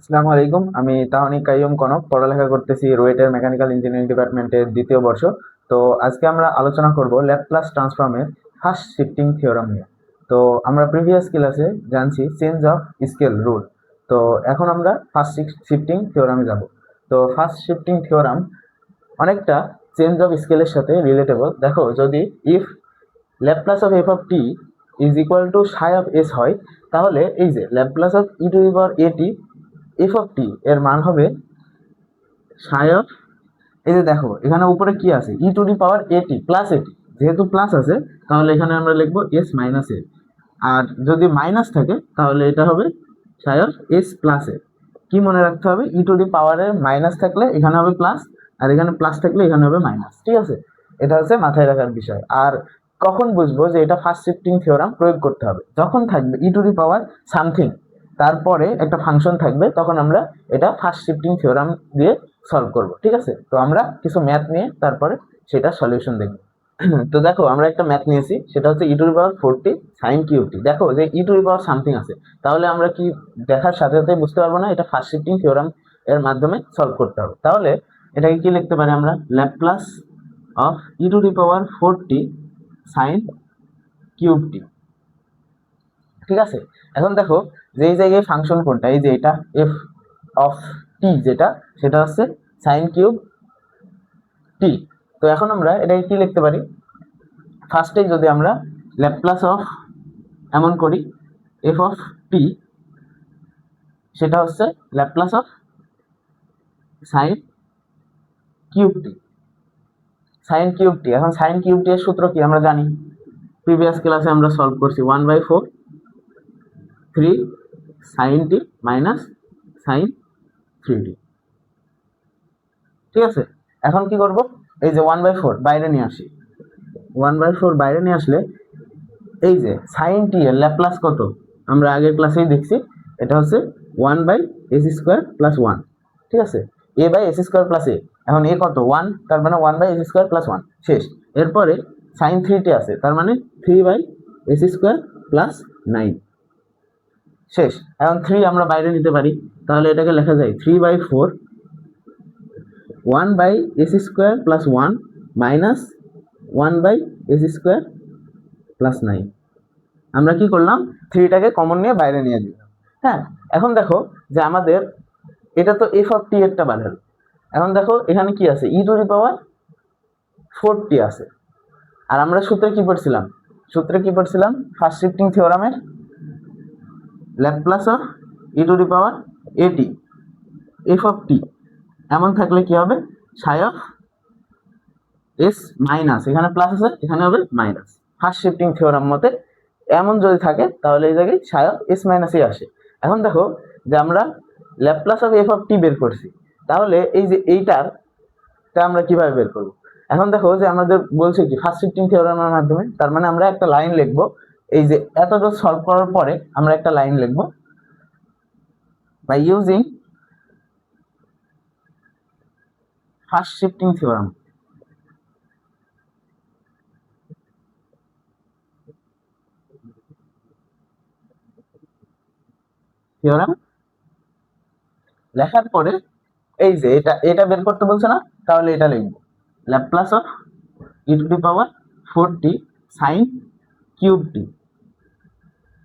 আসসালামু আলাইকুম। আমি তাহনিক কাইয়ুম কনক, পড়ালেখা করতেছি রুয়েটের মেকানিক্যাল ইঞ্জিনিয়ারিং ডিপার্টমেন্টের দ্বিতীয় বর্ষ। তো আজকে আমরা আলোচনা করব ল্যাপ্লাস ট্রান্সফর্মের ফার্স্ট শিফটিং থিওরাম নিয়ে। তো আমরা প্রিভিয়াস ক্লাসে জানছি চেঞ্জ অফ স্কেল রুল। তো এখন আমরা ফার্স্ট শিফটিং থিওরামে যাব। তো ফার্স্ট শিফটিং থিওরাম অনেকটা চেঞ্জ অফ স্কেলের সাথে রিলেটেবল। দেখো, যদি if Laplace of f of t is equal to psi of s হয়, তাহলে এই যে Laplace of e to the power a t f of t এর মান হবে সাই অফ, এই যে দেখো এখানে উপরে কি আছে, ই টু দি পাওয়ার এটি প্লাস এটি, যেহেতু প্লাস আছে তাহলে এখানে আমরা লিখবো এস মাইনাস এ। আর যদি মাইনাস থাকে তাহলে এটা হবে সাই অফ এস প্লাস এ। কি মনে রাখতে হবে, ই টু দি পাওয়ারের মাইনাস থাকলে এখানে হবে প্লাস, আর এখানে প্লাস থাকলে এখানে হবে মাইনাস। ঠিক আছে, এটা হচ্ছে মাথায় রাখার বিষয়। আর কখন বুঝবো যে এটা ফার্স্ট শিফটিং থিওরাম প্রয়োগ করতে হবে, যখন থাকবে ই টু দি পাওয়ার সামথিং, তারপরে একটা ফাংশন থাকবে, তখন আমরা এটা ফার্স্ট শিফটিং থিওরাম দিয়ে সলভ করব। ঠিক আছে, তো আমরা কিছু ম্যাথ নিয়ে তারপরে সেটা সলিউশন দেখব। তো দেখো, আমরা একটা ম্যাথ নিয়েছি, সেটা হচ্ছে ই টু দি পাওয়ার 40 সাইন কিউবটি। দেখো যে e to the power something আছে, তাহলে আমরা কি দেখার সাথে সাথে বুঝতে পারবো না এটা ফার্স্ট শিফটিং থিওরাম এর মাধ্যমে সলভ করতে হবে। তাহলে এটাকে কি লিখতে পারি আমরা, Laplace of e to the power 40 sine cube t. ঠিক আছে, এখন দেখো যে এই জায়গায় ফাংশন কোনটা, এই যে এটা এফ অফ টি যেটা, সেটা হচ্ছে সাইন কিউব টি। তো এখন আমরা এটাকে কি লিখতে পারি, ফার্স্টে যদি আমরা ল্যাপ্লাস অফ এমন করি এফ অফ টি, সেটা হচ্ছে Laplace of sine cube t. Sine cube t, এখন সাইন কিউব টি এর সূত্র কি আমরা জানি, প্রিভিয়াস ক্লাসে আমরা সলভ করছি 1/4 3 সাইন টি মাইনাস সাইন 3টি। ঠিক আছে, এখন কি করব, এই যে 1/4 বাইরে নিয়ে আসি, 1/4 বাইরে নিয়ে আসলে এই যে সাইন টি এর ল্যাপ্লাস কত, আমরা আগের ক্লাসেই দেখছি, এটা হচ্ছে 1/s² + 1। ঠিক আছে, a/s² + a, এখন এ কত 1, তার মানে 1/s² + 1 শেষ। এরপরে সাইন 3টি আছে, তার মানে 3/s² + 9 শেষ। এখন 3 আমরা বাইরে নিতে পারি, তাহলে এটাকে লেখা যায় 3/4 1/s² + 1 মাইনাস 1/s² + 9। আমরা কি করলাম, 3টাকে কমন নিয়ে বাইরে নিয়ে দিলাম। হ্যাঁ, এখন দেখো যে আমাদের এটা তো এফ অফ টি একটা বাড়ালো। এখন দেখো এখানে কি আছে, ই টু দি পাওয়ার 40 আছে। আর আমরা সূত্রে কি পড়ছিলাম, ফার্স্ট শিফটিং থিওরামের Laplace of e to the power a t f of t এমন থাকলে কি হবে, সাই অফ এস মাইনাস, এখানে প্লাস আছে এখানে হবে মাইনাস। ফার্স্ট শিফটিং থিওরাম মতে এমন যদি থাকে তাহলে এই জায়গায় সাই অফ এস মাইনাস এ আসে। এখন দেখো যে আমরা ল্যাপ্লাস অফ এফ অফ টি বের করছি, তাহলে এই যে এইটার তা আমরা কিভাবে বের করব। এখন দেখো যে আমাদের বলছে কি ফার্স্ট শিফটিং থিওরামের মাধ্যমে, তার মানে আমরা একটা লাইন লিখবো, এই যে এতটা সলভ করার পরে আমরা একটা লাইন লিখবো, by using first shifting theorem. Theorem লেখার পরে এই যে এটা বের করতে বলছে না, তাহলে এটা লিখবো Laplace of e to the power 40 sine cube t.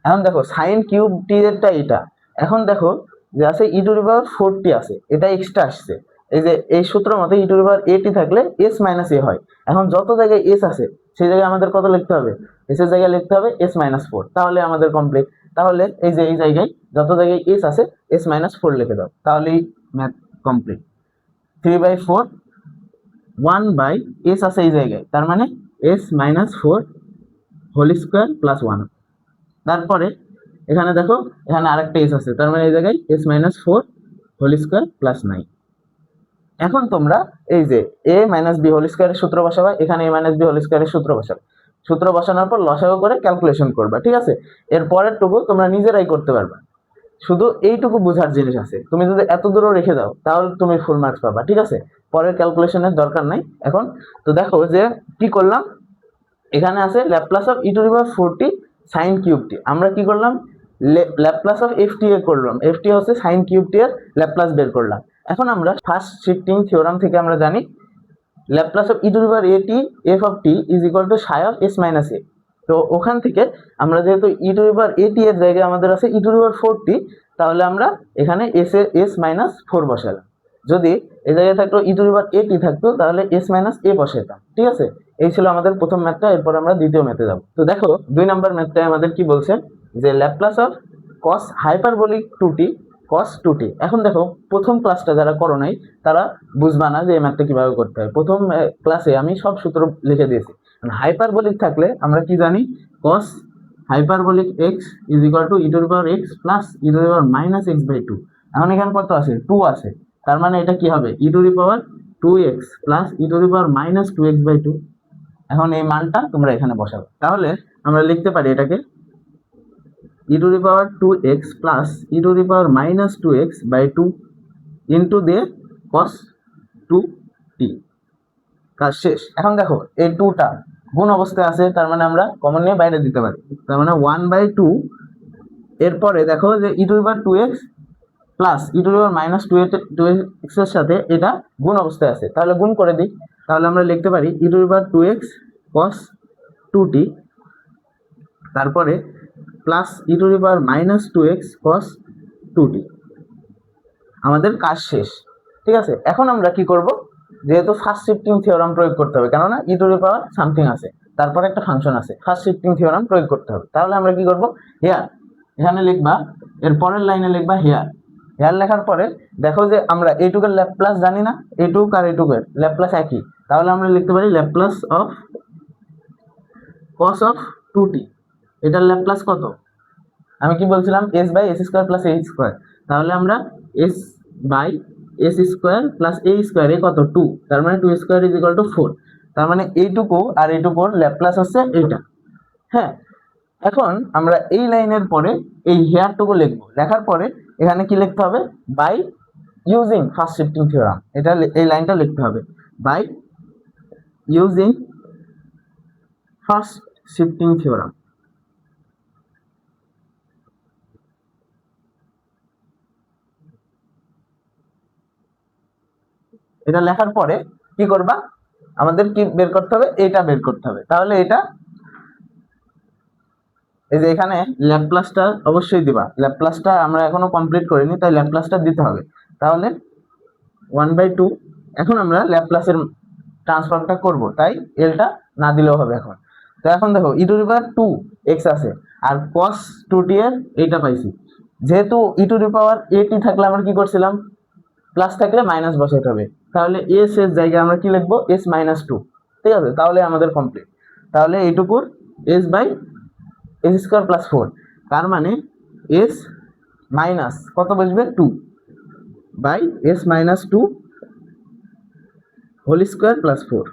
এখন দেখো সাইন কিউব টি এরটা এটা, এখন দেখো যে আছে ই টু দি পাওয়ার 40 আছে, এটা এক্সট্রা আসছে। এই যে এই সূত্র মতে ই টু দি পাওয়ার এটি থাকলে এস মাইনাস এ হয়। এখন যত জায়গায় এস আছে সেই জায়গায় আমাদের কত লিখতে হবে, এস এর জায়গায় লিখতে হবে s-4, তাহলে আমাদের কমপ্লিট। তাহলে এই যে এই জায়গায় যত জায়গায় এস আছে s-4 লিখে দাও, তাহলেই ম্যাথ কমপ্লিট। 3/4 1/s আছে এই জায়গায়, তার মানে s-4 হোল স্কোয়ার প্লাস 1। তারপরে এখানে দেখো এখানে আরেকটা এস আছে, তার মানে এই জায়গায় s-4 হোল স্কোয়ার প্লাস 9। এখন তোমরা এই যে a - b হোল স্কোয়ারের সূত্র বসাবা, এখানে a - b হোল স্কোয়ারের সূত্র বসাবে, সূত্র বসানোর পর লসাগু করে ক্যালকুলেশন করবা। ঠিক আছে, এর পরের টুকু তোমরা নিজেরাই করতে পারবা, শুধু এইটুকু বোঝার জিনিস আছে। তুমি যদি এত দূরও রেখে দাও তাহলে তুমি ফুল মার্কস পাবা। ঠিক আছে, পরের ক্যালকুলেশনের দরকার নাই এখন। তো দেখো যে কি করলাম, এখানে আছে Laplace of e to the power 40 sine cube t. আমরা কি করলাম, ল্যাপ্লাস অফ এফ টি এ করলাম, এফ টি হচ্ছে সাইন কিউব টি এর ল্যাপ্লাস বের করলাম। এখন আমরা ফার্স্ট শিফটিং থিওরাম থেকে আমরা জানি Laplace of e to the power a t f of t is equal to psi of s minus এ। তো ওখান থেকে আমরা যেহেতু ই টু দি পাওয়ার এ টি এর জায়গায় আমাদের আছে ই টু দি পাওয়ার ফোর টি, তাহলে আমরা এখানে এস মাইনাস ফোর বসালাম। যদি এই জায়গায় থাকতো ই টু দি পাওয়ার এ টি থাকতো তাহলে এস মাইনাস এ বসাইতাম। ঠিক আছে, এই ছিল আমাদের প্রথম ম্যাথটা। এরপর আমরা দ্বিতীয় ম্যাথে যাব। তো দেখো 2 নম্বর ম্যাথটায় আমাদের কি বলছে যে Laplace of cos hyperbolic two t cos two t. এখন দেখো প্রথম ক্লাসটা যারা করো নাই তারা বুঝবা না যে এই ম্যাথটা কিভাবে করতে হয়। প্রথম ক্লাসে আমি সব সূত্র লিখে দিয়েছি। হাইপারবোলিক থাকলে আমরা কি জানি, cos hyperbolic x is equal to e to the power x plus e to the power minus x by two. এখন এখানে কত আছে, টু আছে, তার মানে এটা কি হবে e to the power two x plus e to the power minus two x by two. এখন এই মানটা তোমরা এখানে বসাবো। তাহলে আমরা লিখতে পারি এটাকে e to the power two x plus e to the power minus two x by two into দিয়ে কস টু টি। কাজ শেষ। এখন দেখো এই টুটা গুণ অবস্থায় আছে, তার মানে আমরা কমন নিয়ে বাইরে দিতে পারি। তার মানে ওয়ান বাই টু, এরপরে দেখো যে e to the power two x plus e to the power minus two x এর সাথে এটা গুণ অবস্থায় আছে, তাহলে গুণ করে দিই। তাহলে আমরা লিখতে পারি e to the power two x cos two t, তারপরে plus e to the power minus two x cos two t. আমাদের কাজ শেষ। ঠিক আছে, এখন আমরা কি করব, যেহেতু ফার্স্ট শিফটিং থিওরাম প্রয়োগ করতে হবে, কেননা ই টু দি পাওয়ার সামথিং আছে, তারপরে একটা ফাংশন আছে, ফার্স্ট শিফটিং থিওরাম প্রয়োগ করতে হবে। তাহলে আমরা কি করব, হেয়ার এখানে লিখবা, এর পরের লাইনে লিখবা হেয়ার। হেয়ার লেখার পরে দেখো যে আমরা এইটুকের ল্যাপ্লাস জানি না, এইটুক আর এইটুকের ল্যাপ্লাস একই, তাহলে আমরা লিখতে পারি Laplace of cos of two t. এটার ল্যাপ্লাস কত, আমি কি বলছিলাম, s by s square plus a square. তাহলে আমরা s by s square plus a square, a কত টু, তার মানে two square is equal to four. তার মানে এইটুকু আর এইটুকুর ল্যাপ্লাস হচ্ছে এইটা। হ্যাঁ, এখন আমরা এই লাইনের পরে এই হেয়ারটুকু লিখবো। লেখার পরে এখানে কি লিখতে হবে, by using first shifting theorem. এটা এই লাইনটা লিখতে হবে, by using first shifting theorem. এটা লেখার পরে কি করবা, আমাদের কি বের করতে হবে, এটা বের করতে হবে। তাহলে এটা এই যে এখানে ল্যাপ্লাসটা অবশ্যই দিবা, ল্যাপ্লাসটা আমরা এখনো কমপ্লিট করিনি, তাই ল্যাপ্লাসটা দিতে হবে। তাহলে ওয়ান বাই টু, এখন আমরা ল্যাপ্লাসের ট্রান্সফর্মটা করব, তাই এলটা না দিলেও হবে এখন। তো এখন দেখো e to the power two x আছে আর কস টু টি এর এইটা পাইছি। যেহেতু ই টু দি পাওয়ার এ টি থাকলে আমরা কি করছিলাম, প্লাস থাকলে মাইনাস বসাতে হবে। তাহলে এস এর জায়গায় আমরা কি লিখবো, এস মাইনাস টু। ঠিক আছে, তাহলে আমাদের কমপ্লিট। তাহলে এইটুকুর s by s square plus four, তার মানে এস মাইনাস কত বসবে, two by s minus two whole square plus four.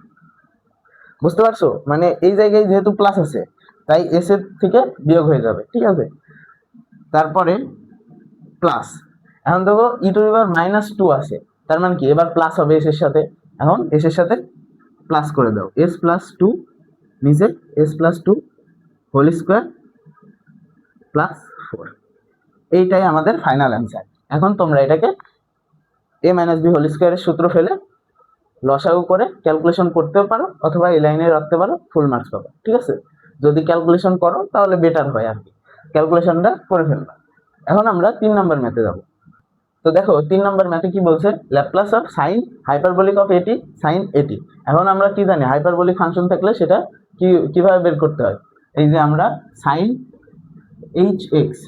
বুঝতে পারছো, মানে এই জায়গায় যেহেতু প্লাস আছে তাই এস এর থেকে বিয়োগ হয়ে যাবে। ঠিক আছে, তারপরে প্লাস, এখন দেখো e to the power minus two আছে, তার মানে কি এবার প্লাস হবে এস এর সাথে। এখন এস এর সাথে প্লাস করে দাও, এস প্লাস টু নিচে s plus two whole square plus four. এইটাই আমাদের ফাইনাল অ্যান্সার। এখন তোমরা এটাকে এ মাইনাস বি হোল স্কোয়ারের সূত্র ফেলে লসাগু করে ক্যালকুলেশন করতেও পারো, অথবা এই লাইনে রাখতে পারো, ফুল মার্কস পাবে। ঠিক আছে, যদি ক্যালকুলেশন করো তাহলে বেটার হয় আর কি, ক্যালকুলেশনটা করে ফেলবা। এখন আমরা 3 নম্বর ম্যাথে যাব। তো দেখো 3 নম্বর ম্যাথে কি বলছে, Laplace of sign hyperbolic of এটি সাইন এটি। এখন আমরা কি জানি, হাইপারবোলিক ফাংশন থাকলে সেটা কিভাবে বের করতে হয়। এই যে আমরা সাইন এইচ এক্স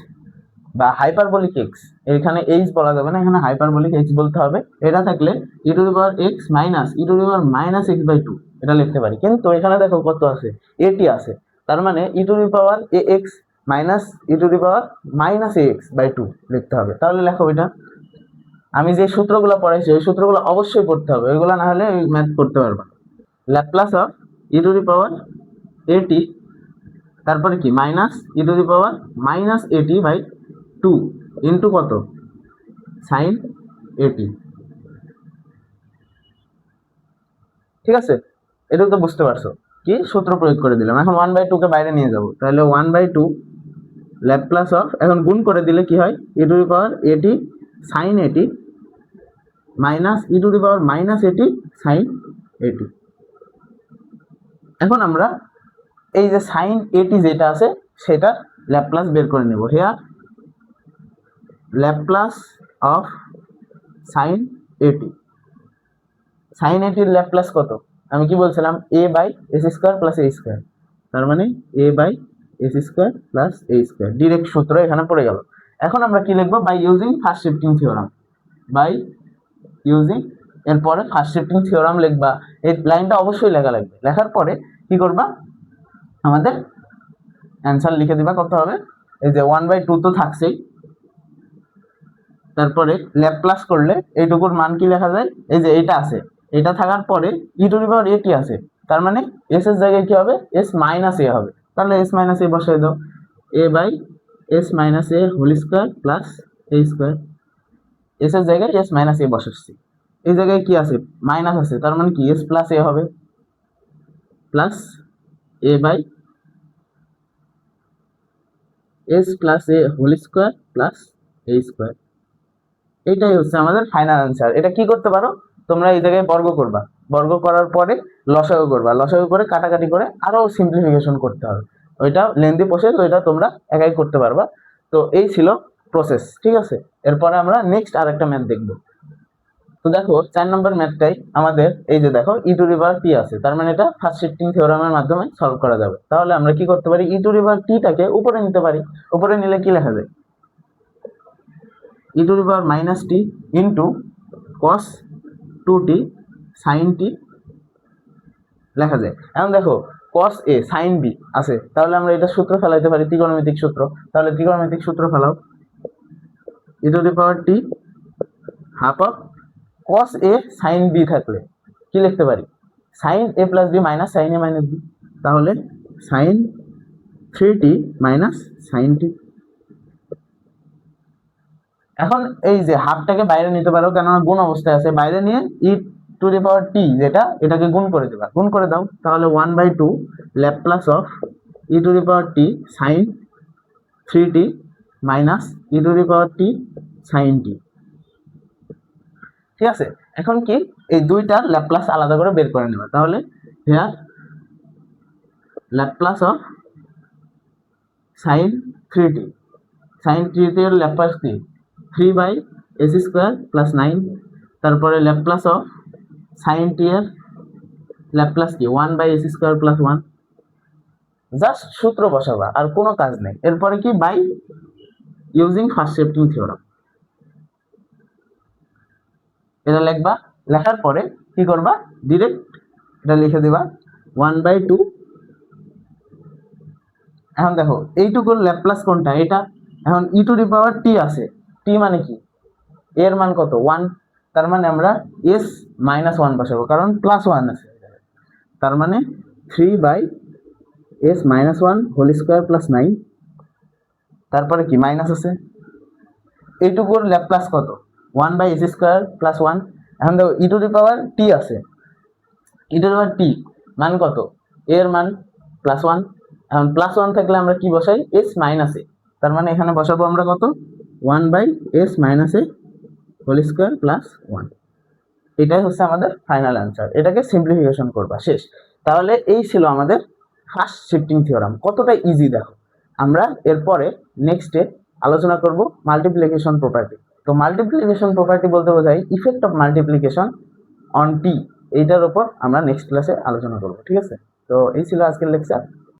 বা হাইপারবোলিক এক্স, এখানে এইচ বলা যাবে না, এখানে হাইপারবোলিক এক্স বলতে হবে। এটা থাকলে e to the power x minus e to the power minus x by two এটা লিখতে পারি। কিন্তু এখানে দেখো কত আছে, এটি আছে, তার মানে e to the power a x minus e to the power minus a x by two লিখতে হবে। তাহলে লেখো এটা, আমি যে সূত্রগুলো পড়াইছি ওই সূত্রগুলো অবশ্যই পড়তে হবে, ওইগুলো না হলে ম্যাথ করতে পারবা। Laplace of e to the power a t, তারপরে কি minus e to the power minus a t by two into কত, সাইন এটি। ঠিক আছে, এটা তো বুঝতে পারছো কি সূত্র প্রয়োগ করে দিলাম। এখন ওয়ান বাই টু কে বাইরে নিয়ে যাবো, তাহলে one by two Laplace of, এখন গুণ করে দিলে কি হয়, ই টু দি পাওয়ার এটি সাইন এটি minus e to the power minus এটি সাইন এটি। এখন আমরা এই যে সাইন এটি যেটা আছে সেটা ল্যাপ্লাস বের করে নেব। Here Laplace of sine a t, sine এটির ল্যাপ্লাস কত, আমি কি বলছিলাম, a by s square plus a square, তার মানে a by s square plus a square, direct সূত্র এখানে পড়ে গেল। এখন আমরা কি লিখবো, by using first shifting theorem, by using, এরপরে ফার্স্ট শিফটিং থিওরাম লিখবা, এই লাইনটা অবশ্যই লেখা লাগবে। লেখার পরে কি করবা, আমাদের অ্যান্সার লিখে দিবা, কত হবে, এই যে 1/2 তো থাকছেই, তারপরে ল্যাপ্লাস করলে এইটুকুর মান কি লেখা যায়, এই যে এটা আছে, এটা থাকার পরে ই টু দি পাওয়ার এটি আছে, তার মানে এস এর জায়গায় কি হবে, এস মাইনাস এ হবে, তাহলে এস মাইনাস এ বসাই দাও, a by s minus a whole square plus a square, s এর জায়গায় এস মাইনাস এ বসাচ্ছি, এই জায়গায় কি আছে, মাইনাস আছে, তার মানে কি এস প্লাস এ হবে, plus a by s plus a whole square plus a square. এটাই হচ্ছে আমাদের ফাইনাল অ্যান্সার। এটা কি করতে পারো তোমরা, এই জায়গায় বর্গ করবা, বর্গ করার পরে লসাগু করবা, লসাগু করে কাটাকাটি করে আরো সিম্পলিফিকেশন করতে হবে, ওইটা লেন্দি প্রসেস, ওইটা তোমরা একাই করতে পারবা। তো এই ছিল প্রসেস, ঠিক আছে। এরপরে আমরা নেক্সট আরেকটা ম্যাথ দেখবো। তো দেখো 4 নম্বর ম্যাথটাই আমাদের, এই যে দেখো ই টু দি পাওয়ার টি আছে, তার মানে এটা ফার্স্ট শিফটিং থিওরামের মাধ্যমে সলভ করা যাবে। তাহলে আমরা কি করতে পারি, ই টু দি পাওয়ার টিটাকে উপরে নিতে পারি, উপরে নিলে কি লেখা যায়, e to the power minus t into cos 2t sine t লেখা যায়। এখন দেখো কস এ সাইন বি আছে, তাহলে আমরা এটা সূত্র ফেলাইতে পারি, ত্রিকোণমিতিক সূত্র। তাহলে ত্রিকোণমিতিক সূত্র ফেলাও, e to the power t half of cos a sine b থাকলে কি লিখতে পারি, sine a plus b minus sine a minus b, তাহলে sine 3t minus sine t. এখন এই যে হাফটাকে বাইরে নিতে পারো, কেননা গুণ অবস্থায় আছে, বাইরে নিয়ে ই টু দি পাওয়ার টি যেটা, এটাকে গুণ করে দেবা, গুণ করে দাও, তাহলে 1/2 Laplace of e to the power t sine 3t minus e to the power t sine t. ঠিক আছে, এখন কি এই দুইটার ল্যাপ্লাস আলাদা করে বের করে নেবা, তাহলে here Laplace of sine 3t, sine 3t এর ল্যাপ্লাস কি 3/s স্কোয়ার প্লাস 9, তারপরে ল্যাপ্লাস অফ সাইন টি এর ল্যাপ্লাস কি 1/s স্কোয়ার প্লাস 1, জাস্ট সূত্র বসাবা আর কোনো কাজ নেই। এরপরে কি by using first shifting theorem, এটা লিখবা, লেখার পরে কি করবা, ডিরেক্ট এটা লিখে দিবা 1/2। এখন দেখো এইটুকুর ল্যাপ্লাস কোনটা, এটা, এখন ই টু দি পাওয়ার টি আছে, টি মানে কি, এর মান কত 1, তার মানে আমরা এস মাইনাস 1 বসাবো, কারণ প্লাস 1 আছে, তার মানে 3/s minus 1 whole square plus 9, তারপরে কি মাইনাস আছে, এইটুকুর ল্যাপ্লাস কত 1/s স্কোয়ার প্লাস 1। এখন দেখো ই টু দি পাওয়ার টি আছে, ই টু দি পাওয়ার টি মান কত, এর মান প্লাস 1, এখন প্লাস 1 থাকলে আমরা কি বসাই, এস মাইনাস এ, তার মানে এখানে বসাবো আমরা কত 1/s minus a whole square plus 1। এটাই হচ্ছে আমাদের ফাইনাল অ্যান্সার, এটাকে সিম্পলিফিকেশন করবা, শেষ। তাহলে এই ছিল আমাদের ফার্স্ট শিফটিং থিওরাম, কতটা ইজি দেখো। আমরা এরপরে নেক্সটে আলোচনা করব মাল্টিপ্লিকেশন প্রপার্টি। তো মাল্টিপ্লিকেশন প্রপার্টি বলতে বোঝায় effect of multiplication on T, এইটার উপর আমরা নেক্সট ক্লাসে আলোচনা করব, ঠিক আছে। তো এই ছিল আজকের লেকচার।